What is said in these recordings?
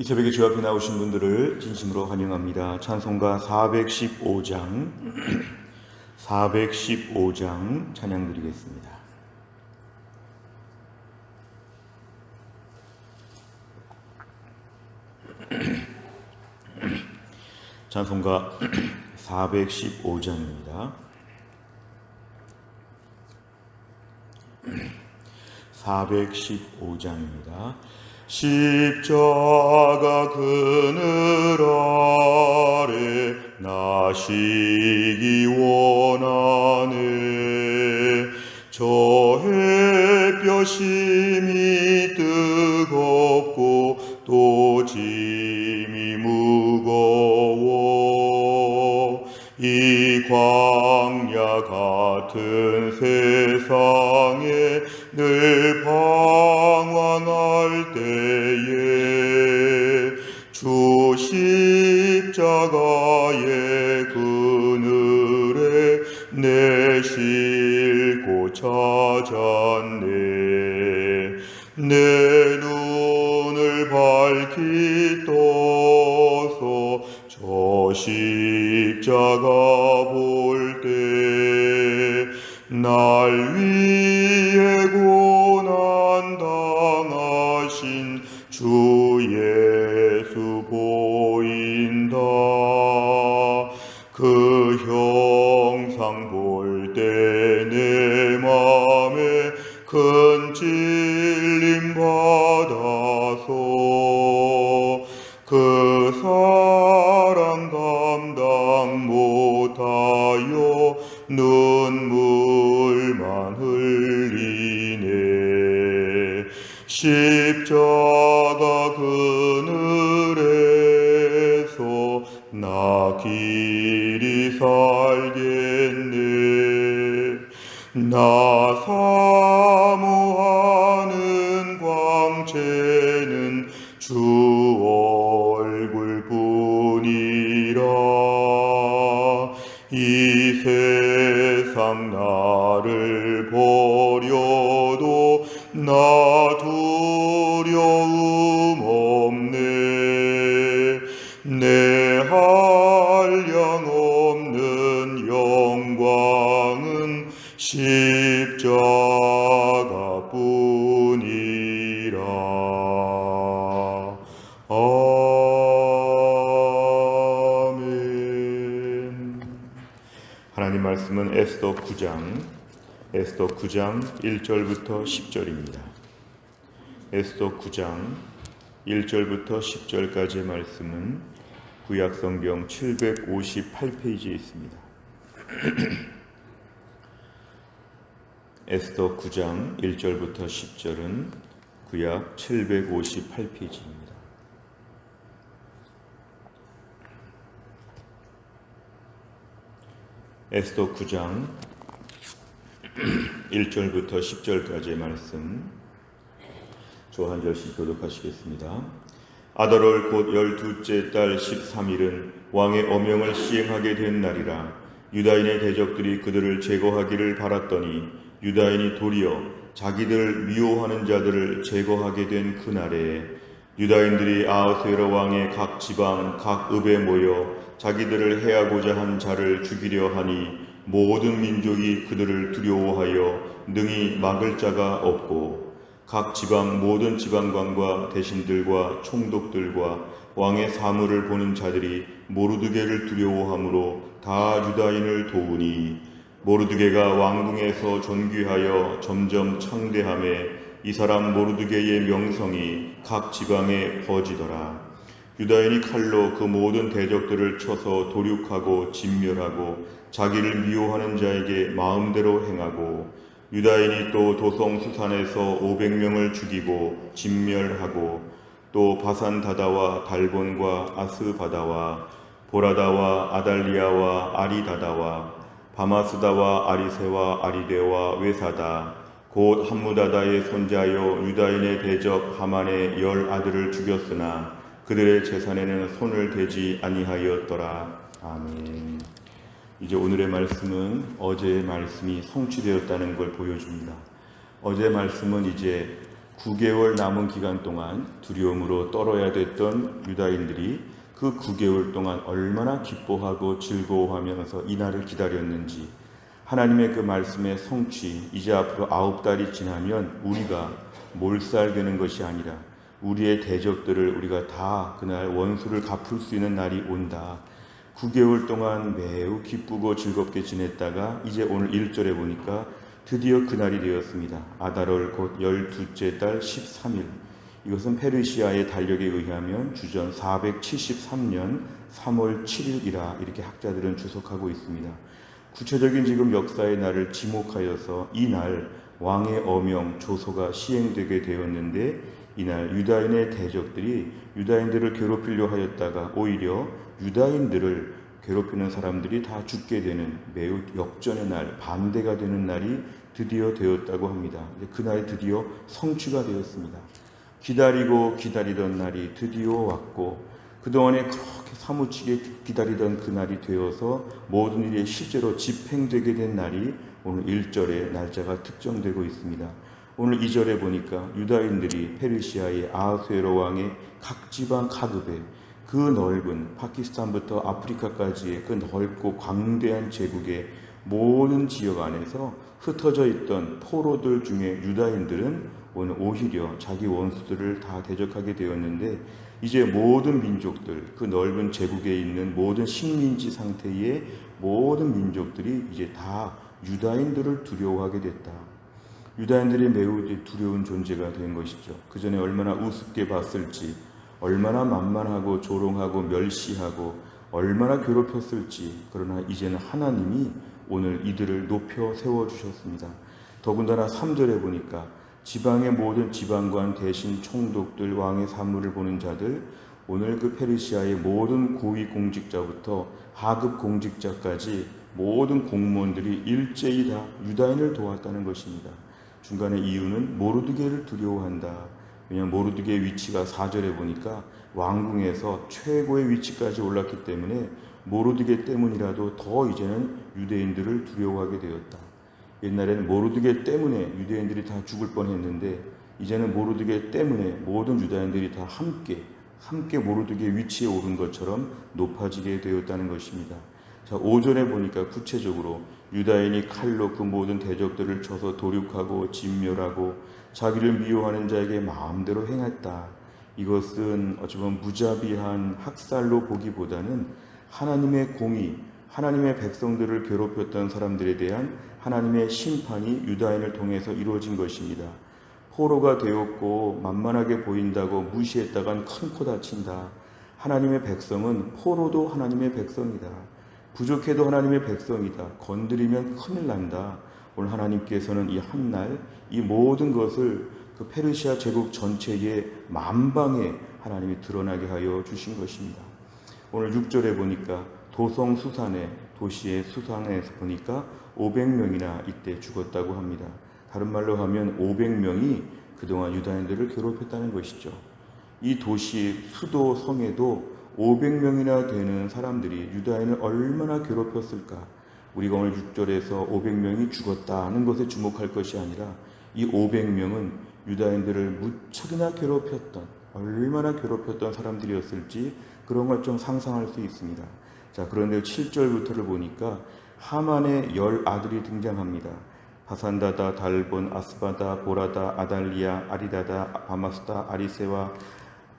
이 새벽에 주 앞에 나오신 분들을 진심으로 환영합니다. 찬송가 415장 415장 찬양 드리겠습니다. 찬송가 415장입니다. 415장입니다. 십자가 그늘 아래 나시기 원하네. 저 햇볕이 뜨겁고 또 짐이 무거워. 이 광야 같은 세상에 늘 방황할 때에 주 십자가의 그늘에 내 싣고 찾았네. 내 눈을 밝히 떠서 저 십자가 볼 때 날 위해 고난 당하신 주 예수 보인다. 그 형상 볼 때 내 맘에 큰 찔림 받아서 그 사랑 감당 못하여 눈물만 흘리네. 십자가 그늘에서 나 길이 살겠네. 나 사모하는 광채는 주 얼굴뿐이라. 이 세상 나를 버려도 나 두려움 없네. 내 한량 없는 영광은 십자가 뿐이라. 아멘. 하나님 말씀은 에스더 9장 1절부터 10절입니다. 에스더 9장 1절부터 10절까지의 말씀은 구약성경 758페이지에 있습니다. 에스더 9장 1절부터 10절은 구약 758페이지입니다. 에스더 9장 1절부터 10절까지의 말씀 저 한 절씩 교독하시겠습니다. 아달월 곧 12째 달 13일은 왕의 어명을 시행하게 된 날이라. 유다인의 대적들이 그들을 제거하기를 바랐더니 유다인이 도리어 자기들을 미워하는 자들을 제거하게 된 그날에 유다인들이 아하수에로 왕의 각 지방 각 읍에 모여 자기들을 해하고자 한 자를 죽이려 하니 모든 민족이 그들을 두려워하여 능히 막을 자가 없고 각 지방 모든 지방관과 대신들과 총독들과 왕의 사물을 보는 자들이 모르드게를 두려워하므로 다 유다인을 도우니 모르드게가 왕궁에서 존귀하여 점점 창대하매 이 사람 모르드게의 명성이 각 지방에 퍼지더라. 유다인이 칼로 그 모든 대적들을 쳐서 도륙하고 진멸하고 자기를 미워하는 자에게 마음대로 행하고 유다인이 또 도성 수산에서 500명을 죽이고 진멸하고 또 바산 다다와 달본과 아스바다와 보라다와 아달리아와 아리다다와 바마스다와 아리세와 아리데와 외사다 곧 함무다다의 손자여 유다인의 대적 하만의 10 아들을 죽였으나 그들의 재산에는 손을 대지 아니하였더라. 아멘. 이제 오늘의 말씀은 어제의 말씀이 성취되었다는 걸 보여줍니다. 어제의 말씀은 이제 9개월 남은 기간 동안 두려움으로 떨어야 됐던 유다인들이 그 9개월 동안 얼마나 기뻐하고 즐거워하면서 이 날을 기다렸는지, 하나님의 그 말씀의 성취, 이제 앞으로 9달이 지나면 우리가 몰살되는 것이 아니라 우리의 대적들을 우리가 다 그날 원수를 갚을 수 있는 날이 온다. 9개월 동안 매우 기쁘고 즐겁게 지냈다가 이제 오늘 1절에 보니까 드디어 그날이 되었습니다. 아달월 곧 12째 달 13일. 이것은 페르시아의 달력에 의하면 주전 473년 3월 7일이라 이렇게 학자들은 주석하고 있습니다. 구체적인 지금 역사의 날을 지목하여서 이 날 왕의 어명 조서가 시행되게 되었는데, 이날 유다인의 대적들이 유다인들을 괴롭히려 하였다가 오히려 유다인들을 괴롭히는 사람들이 다 죽게 되는 매우 역전의 날, 반대가 되는 날이 드디어 되었다고 합니다. 그날이 드디어 성취가 되었습니다. 기다리고 기다리던 날이 드디어 왔고, 그동안에 그렇게 사무치게 기다리던 그날이 되어서 모든 일이 실제로 집행되게 된 날이 오늘 1절의 날짜가 특정되고 있습니다. 오늘 2절에 보니까 유다인들이 페르시아의 아하수에로 왕의 각 지방 카급에 그 넓은 파키스탄부터 아프리카까지의 그 넓고 광대한 제국의 모든 지역 안에서 흩어져 있던 포로들 중에 유다인들은 오늘 오히려 자기 원수들을 다 대적하게 되었는데, 이제 모든 민족들, 그 넓은 제국에 있는 모든 식민지 상태의 모든 민족들이 이제 다 유다인들을 두려워하게 됐다. 유다인들이 매우 두려운 존재가 된 것이죠. 그 전에 얼마나 우습게 봤을지, 얼마나 만만하고 조롱하고 멸시하고 얼마나 괴롭혔을지. 그러나 이제는 하나님이 오늘 이들을 높여 세워주셨습니다. 더군다나 3절에 보니까 지방의 모든 지방관 대신 총독들, 왕의 사무를 보는 자들, 오늘 그 페르시아의 모든 고위 공직자부터 하급 공직자까지 모든 공무원들이 일제히 다 유다인을 도왔다는 것입니다. 중간에 이유는 모르드게를 두려워한다. 왜냐하면 모르드게의 위치가 4절에 보니까 왕궁에서 최고의 위치까지 올랐기 때문에 모르드게 때문이라도 더 이제는 유대인들을 두려워하게 되었다. 옛날에는 모르드게 때문에 유대인들이 다 죽을 뻔했는데, 이제는 모르드게 때문에 모든 유다인들이 다 함께 모르드게 위치에 오른 것처럼 높아지게 되었다는 것입니다. 자, 5절에 보니까 구체적으로 유다인이 칼로 그 모든 대적들을 쳐서 도륙하고 진멸하고 자기를 미워하는 자에게 마음대로 행했다. 이것은 어쩌면 무자비한 학살로 보기보다는 하나님의 공의, 하나님의 백성들을 괴롭혔던 사람들에 대한 하나님의 심판이 유다인을 통해서 이루어진 것입니다. 포로가 되었고 만만하게 보인다고 무시했다간 큰 코 다친다. 하나님의 백성은 포로도 하나님의 백성이다. 부족해도 하나님의 백성이다. 건드리면 큰일 난다. 오늘 하나님께서는 이 한날 이 모든 것을 그 페르시아 제국 전체에 만방에 하나님이 드러나게 하여 주신 것입니다. 오늘 6절에 보니까 도성 수산에, 도시의 수산에서 보니까 500명이나 이때 죽었다고 합니다. 다른 말로 하면 500명이 그동안 유다인들을 괴롭혔다는 것이죠. 이 도시 수도 성에도 500명이나 되는 사람들이 유다인을 얼마나 괴롭혔을까. 우리가 오늘 6절에서 500명이 죽었다 하는 것에 주목할 것이 아니라 이 500명은 유다인들을 무척이나 괴롭혔던, 얼마나 괴롭혔던 사람들이었을지 그런 걸 좀 상상할 수 있습니다. 자, 그런데 7절부터를 보니까 하만의 10 아들이 등장합니다. 바산다다, 달본, 아스바다, 보라다, 아달리아, 아리다다, 바마스다, 아리세와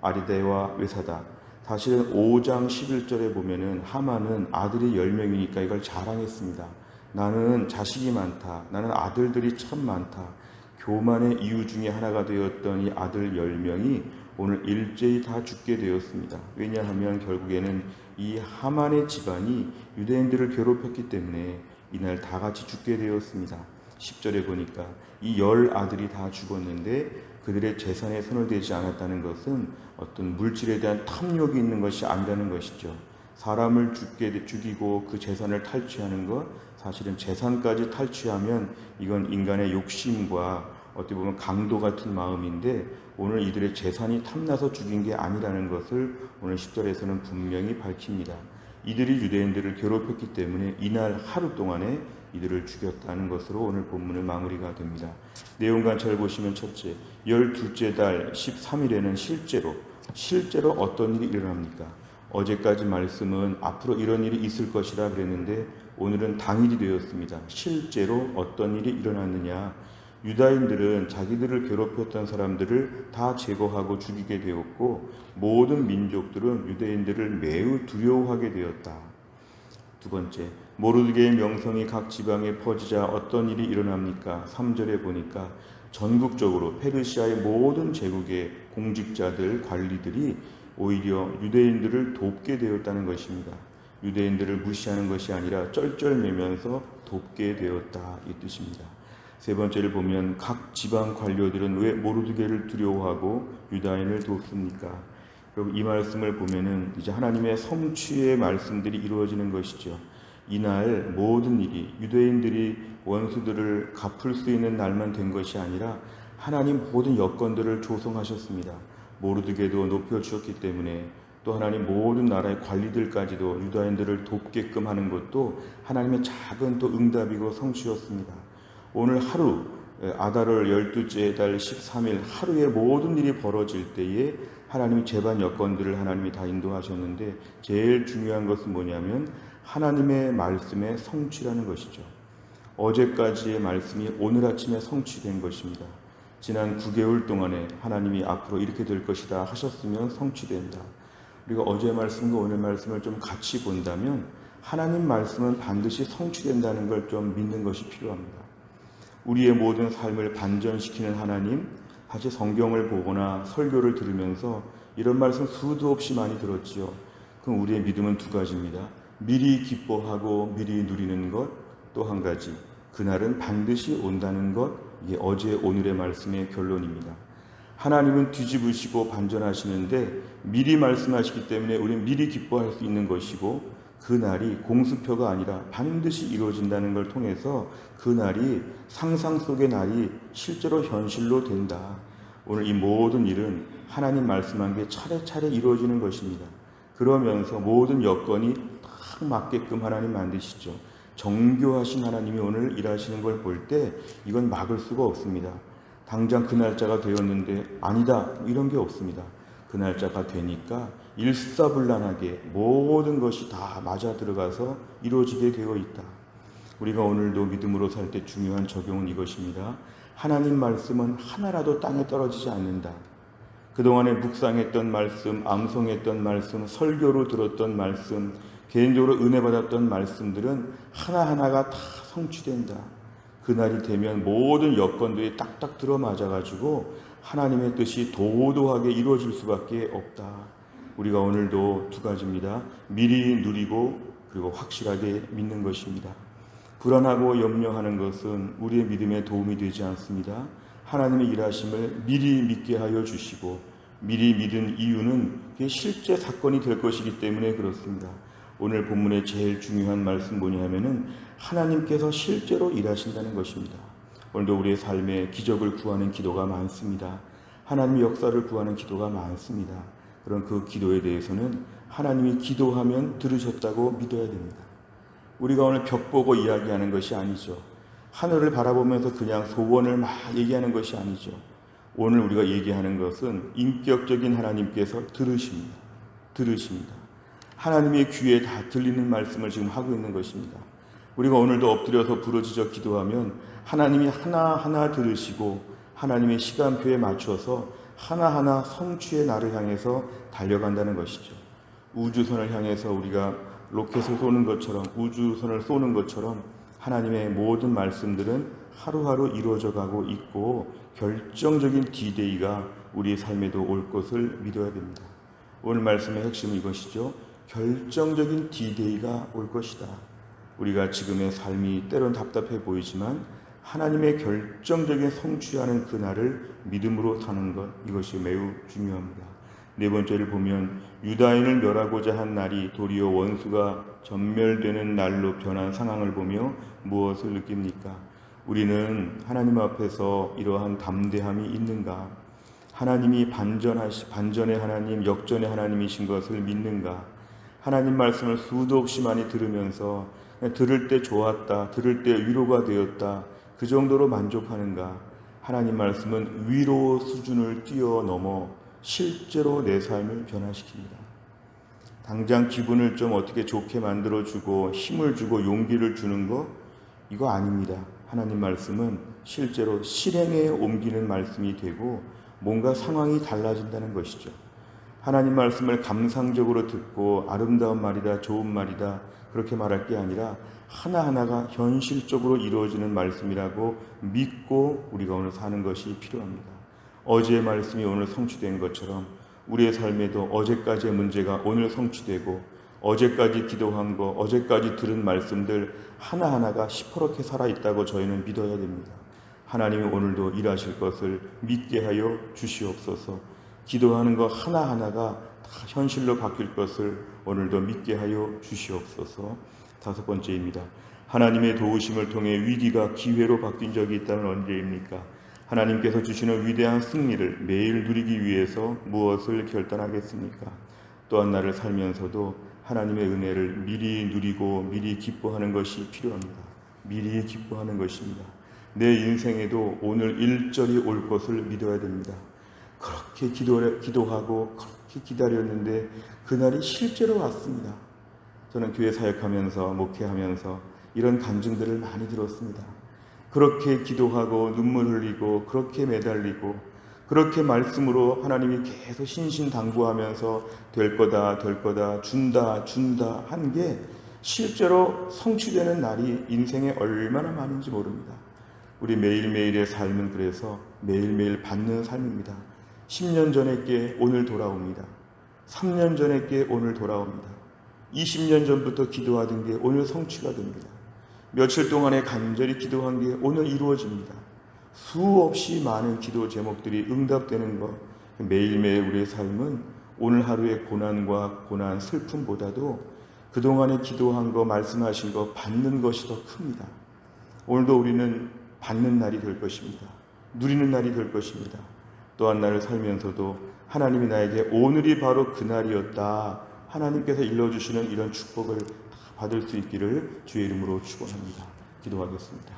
아리데와 외사다. 사실은 5장 11절에 보면은 하만은 아들이 10명이니까 이걸 자랑했습니다. 나는 자식이 많다. 나는 아들들이 참 많다. 교만의 이유 중에 하나가 되었던 이 아들 10명이 오늘 일제히 다 죽게 되었습니다. 왜냐하면 결국에는 이 하만의 집안이 유대인들을 괴롭혔기 때문에 이날 다 같이 죽게 되었습니다. 10절에 보니까 이 10 아들이 다 죽었는데 그들의 재산에 손을 대지 않았다는 것은 어떤 물질에 대한 탐욕이 있는 것이 아니라는 것이죠. 사람을 죽이고 그 재산을 탈취하는 것, 사실은 재산까지 탈취하면 이건 인간의 욕심과 어떻게 보면 강도 같은 마음인데, 오늘 이들의 재산이 탐나서 죽인 게 아니라는 것을 오늘 10절에서는 분명히 밝힙니다. 이들이 유대인들을 괴롭혔기 때문에 이날 하루 동안에 이들을 죽였다는 것으로 오늘 본문은 마무리가 됩니다. 내용 관찰을 보시면 첫째, 12째 달 13일에는 실제로 어떤 일이 일어납니까? 어제까지 말씀은 앞으로 이런 일이 있을 것이라 그랬는데 오늘은 당일이 되었습니다. 실제로 어떤 일이 일어났느냐? 유다인들은 자기들을 괴롭혔던 사람들을 다 제거하고 죽이게 되었고 모든 민족들은 유대인들을 매우 두려워하게 되었다. 두 번째, 모르드게의 명성이 각 지방에 퍼지자 어떤 일이 일어납니까? 3절에 보니까 전국적으로 페르시아의 모든 제국의 공직자들, 관리들이 오히려 유대인들을 돕게 되었다는 것입니다. 유대인들을 무시하는 것이 아니라 쩔쩔매면서 돕게 되었다, 이 뜻입니다. 세 번째를 보면 각 지방 관료들은 왜 모르드게를 두려워하고 유다인을 돕습니까? 여러분, 이 말씀을 보면은 이제 하나님의 성취의 말씀들이 이루어지는 것이죠. 이날 모든 일이 유대인들이 원수들을 갚을 수 있는 날만 된 것이 아니라 하나님 모든 여건들을 조성하셨습니다. 모르드게도 높여주었기 때문에 또 하나님 모든 나라의 관리들까지도 유다인들을 돕게끔 하는 것도 하나님의 작은 또 응답이고 성취였습니다. 오늘 하루 아달월 12째 달 13일 하루에 모든 일이 벌어질 때에 하나님이 재반 여건들을 하나님이 다 인도하셨는데 제일 중요한 것은 뭐냐면 하나님의 말씀의 성취라는 것이죠. 어제까지의 말씀이 오늘 아침에 성취된 것입니다. 지난 9개월 동안에 하나님이 앞으로 이렇게 될 것이다 하셨으면 성취된다. 우리가 어제 말씀과 오늘 말씀을 좀 같이 본다면 하나님 말씀은 반드시 성취된다는 걸 좀 믿는 것이 필요합니다. 우리의 모든 삶을 반전시키는 하나님, 사실 성경을 보거나 설교를 들으면서 이런 말씀 수도 없이 많이 들었지요. 그럼 우리의 믿음은 두 가지입니다. 미리 기뻐하고 미리 누리는 것, 또 한 가지, 그날은 반드시 온다는 것, 이게 어제 오늘의 말씀의 결론입니다. 하나님은 뒤집으시고 반전하시는데 미리 말씀하시기 때문에 우리는 미리 기뻐할 수 있는 것이고 그날이 공수표가 아니라 반드시 이루어진다는 걸 통해서 그날이 상상 속의 날이 실제로 현실로 된다. 오늘 이 모든 일은 하나님 말씀한 게 차례차례 이루어지는 것입니다. 그러면서 모든 여건이 딱 맞게끔 하나님 만드시죠. 정교하신 하나님이 오늘 일하시는 걸 볼 때 이건 막을 수가 없습니다. 당장 그 날짜가 되었는데 아니다 이런 게 없습니다. 그 날짜가 되니까 일사불란하게 모든 것이 다 맞아 들어가서 이루어지게 되어 있다. 우리가 오늘도 믿음으로 살 때 중요한 적용은 이것입니다. 하나님 말씀은 하나라도 땅에 떨어지지 않는다. 그동안에 묵상했던 말씀, 암송했던 말씀, 설교로 들었던 말씀, 개인적으로 은혜 받았던 말씀들은 하나하나가 다 성취된다. 그날이 되면 모든 여건들이 딱딱 들어맞아가지고 하나님의 뜻이 도도하게 이루어질 수밖에 없다. 우리가 오늘도 두 가지입니다. 미리 누리고 그리고 확실하게 믿는 것입니다. 불안하고 염려하는 것은 우리의 믿음에 도움이 되지 않습니다. 하나님의 일하심을 미리 믿게 하여 주시고 미리 믿은 이유는 그게 실제 사건이 될 것이기 때문에 그렇습니다. 오늘 본문의 제일 중요한 말씀 뭐냐면은 하나님께서 실제로 일하신다는 것입니다. 오늘도 우리의 삶에 기적을 구하는 기도가 많습니다. 하나님의 역사를 구하는 기도가 많습니다. 그런 그 기도에 대해서는 하나님이 기도하면 들으셨다고 믿어야 됩니다. 우리가 오늘 벽 보고 이야기하는 것이 아니죠. 하늘을 바라보면서 그냥 소원을 막 얘기하는 것이 아니죠. 오늘 우리가 얘기하는 것은 인격적인 하나님께서 들으십니다. 하나님의 귀에 다 들리는 말씀을 지금 하고 있는 것입니다. 우리가 오늘도 엎드려서 부르짖어 기도하면 하나님이 하나하나 들으시고 하나님의 시간표에 맞춰서 하나하나 성취의 날을 향해서 달려간다는 것이죠. 우주선을 향해서 우리가 로켓을 쏘는 것처럼 우주선을 쏘는 것처럼 하나님의 모든 말씀들은 하루하루 이루어져 가고 있고 결정적인 D-Day가 우리의 삶에도 올 것을 믿어야 됩니다. 오늘 말씀의 핵심은 이것이죠. 결정적인 D-Day가 올 것이다. 우리가 지금의 삶이 때론 답답해 보이지만 하나님의 결정적인 성취하는 그날을 믿음으로 사는 것, 이것이 매우 중요합니다. 네 번째를 보면 유다인을 멸하고자 한 날이 도리어 원수가 전멸되는 날로 변한 상황을 보며 무엇을 느낍니까? 우리는 하나님 앞에서 이러한 담대함이 있는가? 하나님이 반전의 하나님, 역전의 하나님이신 것을 믿는가? 하나님 말씀을 수도 없이 많이 들으면서 들을 때 좋았다, 들을 때 위로가 되었다, 그 정도로 만족하는가? 하나님 말씀은 위로 수준을 뛰어넘어 실제로 내 삶을 변화시킵니다. 당장 기분을 좀 어떻게 좋게 만들어주고 힘을 주고 용기를 주는 거, 이거 아닙니다. 하나님 말씀은 실제로 실행에 옮기는 말씀이 되고 뭔가 상황이 달라진다는 것이죠. 하나님 말씀을 감상적으로 듣고 아름다운 말이다, 좋은 말이다 그렇게 말할 게 아니라 하나하나가 현실적으로 이루어지는 말씀이라고 믿고 우리가 오늘 사는 것이 필요합니다. 어제의 말씀이 오늘 성취된 것처럼 우리의 삶에도 어제까지의 문제가 오늘 성취되고 어제까지 기도한 거, 어제까지 들은 말씀들 하나하나가 시퍼렇게 살아있다고 저희는 믿어야 됩니다. 하나님이 오늘도 일하실 것을 믿게 하여 주시옵소서. 기도하는 것 하나하나가 다 현실로 바뀔 것을 오늘도 믿게 하여 주시옵소서. 5번째입니다. 하나님의 도우심을 통해 위기가 기회로 바뀐 적이 있다면 언제입니까? 하나님께서 주시는 위대한 승리를 매일 누리기 위해서 무엇을 결단하겠습니까? 또한 나를 살면서도 하나님의 은혜를 미리 누리고 미리 기뻐하는 것이 필요합니다. 미리 기뻐하는 것입니다. 내 인생에도 오늘 일절이 올 것을 믿어야 됩니다. 그렇게 기도하고 그렇게 기다렸는데 그날이 실제로 왔습니다. 저는 교회 사역하면서 목회하면서 이런 간증들을 많이 들었습니다. 그렇게 기도하고 눈물 흘리고 그렇게 매달리고 그렇게 말씀으로 하나님이 계속 신신당부하면서 될 거다 준다 한 게 실제로 성취되는 날이 인생에 얼마나 많은지 모릅니다. 우리 매일매일의 삶은 그래서 매일매일 받는 삶입니다. 10년 전의 게 오늘 돌아옵니다. 3년 전의 게 오늘 돌아옵니다. 20년 전부터 기도하던 게 오늘 성취가 됩니다. 며칠 동안에 간절히 기도한 게 오늘 이루어집니다. 수없이 많은 기도 제목들이 응답되는 것. 매일매일 우리의 삶은 오늘 하루의 고난과 고난, 슬픔보다도 그동안에 기도한 거, 말씀하신 거 받는 것이 더 큽니다. 오늘도 우리는 받는 날이 될 것입니다. 누리는 날이 될 것입니다. 또한 나를 살면서도 하나님이 나에게 오늘이 바로 그날이었다. 하나님께서 일러주시는 이런 축복을 받을 수 있기를 주의 이름으로 축원합니다. 기도하겠습니다.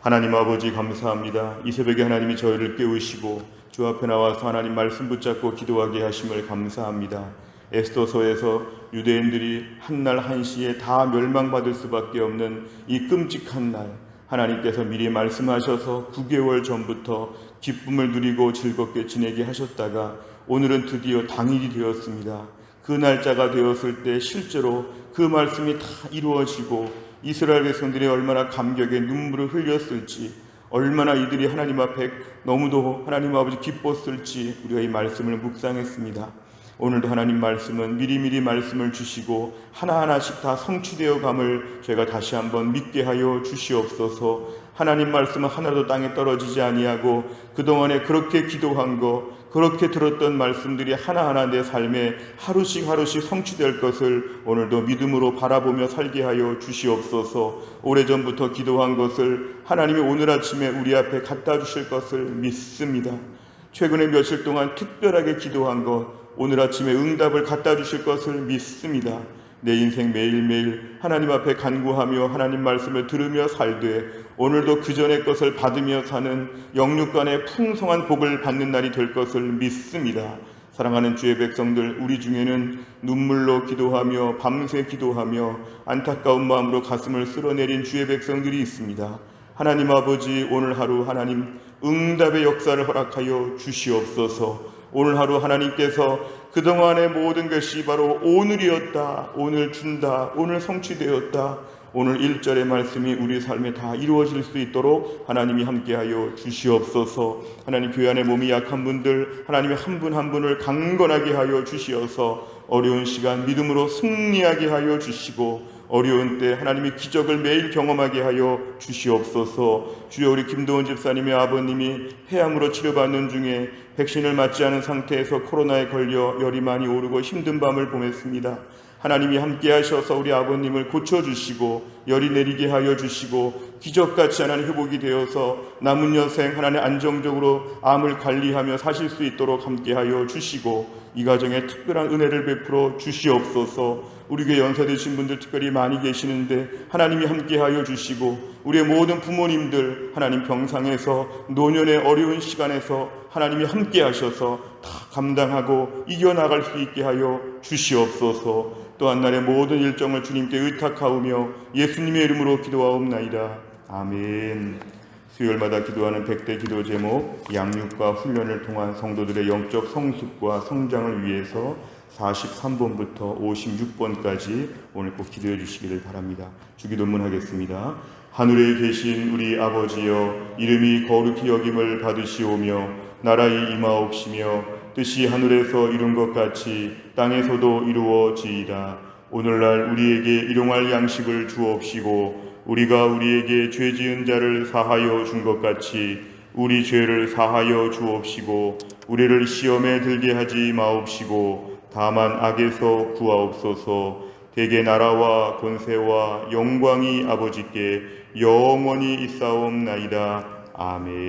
하나님 아버지 감사합니다. 이 새벽에 하나님이 저희를 깨우시고 주 앞에 나와서 하나님 말씀 붙잡고 기도하게 하심을 감사합니다. 에스더서에서 유대인들이 한날 한시에 다 멸망받을 수밖에 없는 이 끔찍한 날 하나님께서 미리 말씀하셔서 9개월 전부터 기쁨을 누리고 즐겁게 지내게 하셨다가 오늘은 드디어 당일이 되었습니다. 그 날짜가 되었을 때 실제로 그 말씀이 다 이루어지고 이스라엘 백성들이 얼마나 감격에 눈물을 흘렸을지 얼마나 이들이 하나님 앞에 너무도 하나님 아버지 기뻤을지 우리가 이 말씀을 묵상했습니다. 오늘도 하나님 말씀은 미리미리 말씀을 주시고 하나하나씩 다 성취되어 감을 저희가 다시 한번 믿게 하여 주시옵소서. 하나님 말씀은 하나도 땅에 떨어지지 아니하고 그동안에 그렇게 기도한 거 그렇게 들었던 말씀들이 하나하나 내 삶에 하루씩 성취될 것을 오늘도 믿음으로 바라보며 살게 하여 주시옵소서. 오래전부터 기도한 것을 하나님이 오늘 아침에 우리 앞에 갖다 주실 것을 믿습니다. 최근에 며칠 동안 특별하게 기도한 것 오늘 아침에 응답을 갖다 주실 것을 믿습니다. 내 인생 매일매일 하나님 앞에 간구하며 하나님 말씀을 들으며 살되 오늘도 그 전의 것을 받으며 사는 영육간의 풍성한 복을 받는 날이 될 것을 믿습니다. 사랑하는 주의 백성들, 우리 중에는 눈물로 기도하며 밤새 기도하며 안타까운 마음으로 가슴을 쓸어내린 주의 백성들이 있습니다. 하나님 아버지, 오늘 하루 하나님 응답의 역사를 허락하여 주시옵소서. 오늘 하루 하나님께서 그동안의 모든 것이 바로 오늘이었다, 오늘 준다, 오늘 성취되었다, 오늘 1절의 말씀이 우리 삶에 다 이루어질 수 있도록 하나님이 함께하여 주시옵소서. 하나님 교회 안에 몸이 약한 분들 하나님이 한 분 한 분을 강건하게 하여 주시어서 어려운 시간 믿음으로 승리하게 하여 주시고 어려운 때 하나님의 기적을 매일 경험하게 하여 주시옵소서. 주여, 우리 김도원 집사님의 아버님이 폐암으로 치료받는 중에 백신을 맞지 않은 상태에서 코로나에 걸려 열이 많이 오르고 힘든 밤을 보냈습니다. 하나님이 함께 하셔서 우리 아버님을 고쳐주시고 열이 내리게 하여 주시고 기적같이 하나님 회복이 되어서 남은 여생 하나님 안정적으로 암을 관리하며 사실 수 있도록 함께 하여 주시고 이 가정에 특별한 은혜를 베풀어 주시옵소서. 우리 교회 연세 드신 분들 특별히 많이 계시는데 하나님이 함께하여 주시고, 우리의 모든 부모님들 하나님 병상에서 노년의 어려운 시간에서 하나님이 함께하셔서 다 감당하고 이겨나갈 수 있게 하여 주시옵소서. 또한 날의 모든 일정을 주님께 의탁하오며 예수님의 이름으로 기도하옵나이다. 아멘. 수요일마다 기도하는 100대 기도 제목, 양육과 훈련을 통한 성도들의 영적 성숙과 성장을 위해서 43번부터 56번까지 오늘 꼭 기도해 주시기를 바랍니다. 주기도문 하겠습니다. 하늘에 계신 우리 아버지여, 이름이 거룩히 여김을 받으시오며 나라의 임하옵시며 뜻이 하늘에서 이룬 것 같이 땅에서도 이루어지이다. 오늘날 우리에게 일용할 양식을 주옵시고 우리가 우리에게 죄 지은 자를 사하여 준 것 같이 우리 죄를 사하여 주옵시고 우리를 시험에 들게 하지 마옵시고 다만 악에서 구하옵소서. 대개 나라와 권세와 영광이 아버지께 영원히 있사옵나이다. 아멘.